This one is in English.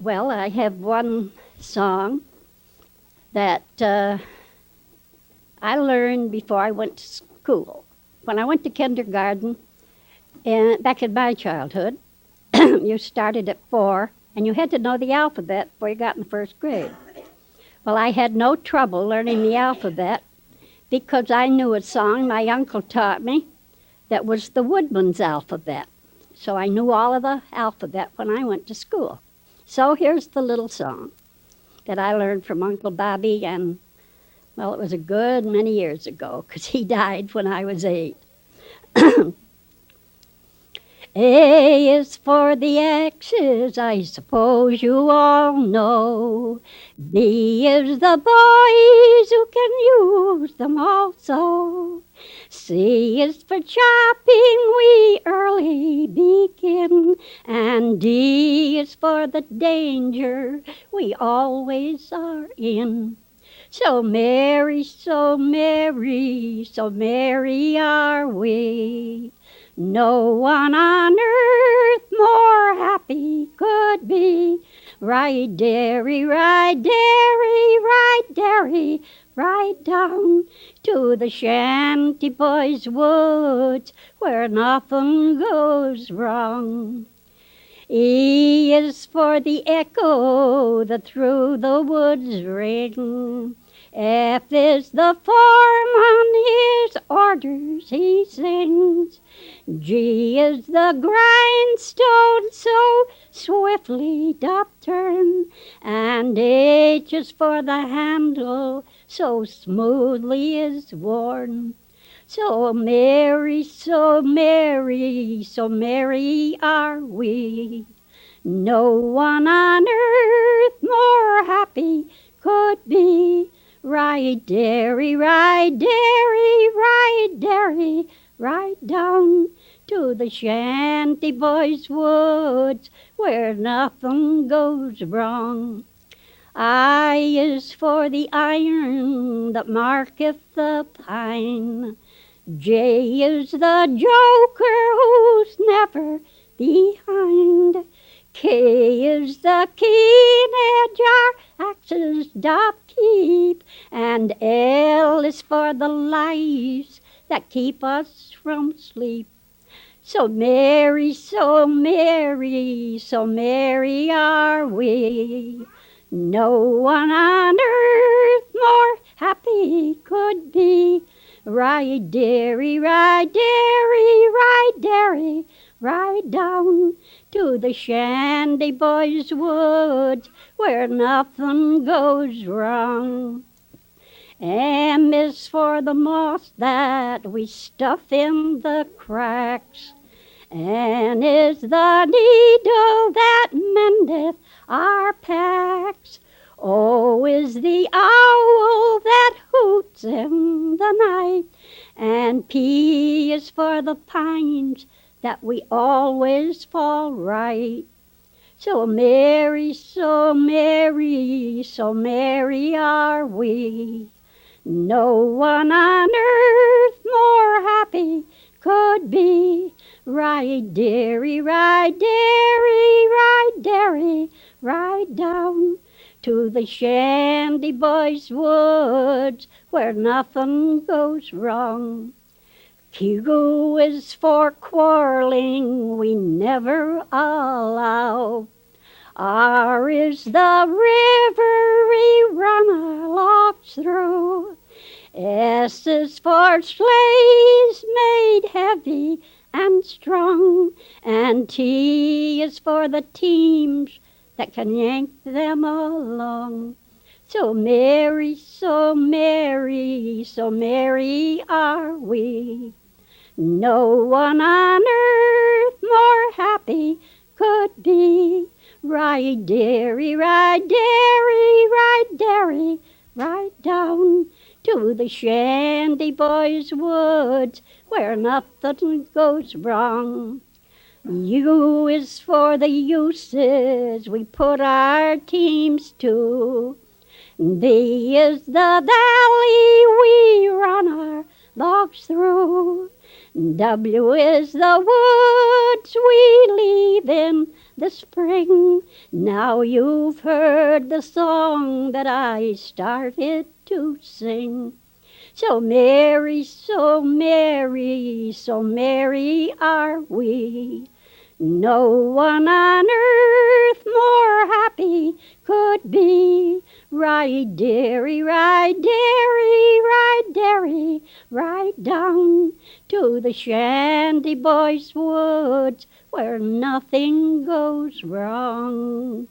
Well, I have one song that I learned before I went to school. When I went to kindergarten, and back in my childhood, you started at 4, and you had to know the alphabet before you got in the first grade. Well, I had no trouble learning the alphabet because I knew a song my uncle taught me that was the Woodman's alphabet. So I knew all of the alphabet when I went to school. So here's the little song that I learned from Uncle Bobby, and, well, it was a good many years ago because he died when I was 8. A is for the X's, I suppose you all know. B is the boys who can use them also. C is for chopping, we early begin. And D is for the danger we always are in. So merry, so merry, so merry are we. No one on earth more happy could be. Ride, dairy, ride, dairy, ride, dairy, ride down to the shanty boys' woods where nothing goes wrong. E is for the echo that through the woods ring. F is the foreman, his orders he sings. G is the grindstone so swiftly doth turn. And H is for the handle so smoothly is worn. So merry, so merry, so merry are we. No one on earth more happy could be. Ride, dairy, ride, dairy, ride, dairy, ride down to the shanty boys' woods where nothing goes wrong. I is for the iron that marketh the pine. J is the joker who's never behind. K is the keen edge our axes doth keep. And L is for the lies that keep us from sleep. So merry, so merry, so merry are we. No one on earth more happy could be. Ride, dairy, ride, dairy, ride, dairy, ride down to the shanty boys' woods where nothing goes wrong. M is for the moss that we stuff in the cracks. N is the needle that mendeth our packs. O is the owl that hoots in the night. And P is for the pines that we always fall right. So merry, so merry, so merry are we. No one on earth more happy could be. Ride, dairy, ride, dairy, ride, dairy, ride down to the shanty boys' woods where nothing goes wrong. Q is for quarreling we never allow. R is the river we run our logs through. S is for sleighs made heavy and strong. And T is for the teams that can yank them along. So merry, so merry, so merry are we. No one on earth more happy could be. Ride, dairy, ride, dairy, ride, dairy, ride down to the shanty boys' woods where nothing goes wrong. U is for the uses we put our teams to. B is the valley we run our logs through. W is the woods we leave in the spring. Now you've heard the song that I started to sing. So merry, so merry, so merry are we. No one on earth more happy could be. Ride, dearie, ride, dearie, ride, dearie, ride down to the Shanty Boys' woods where nothing goes wrong.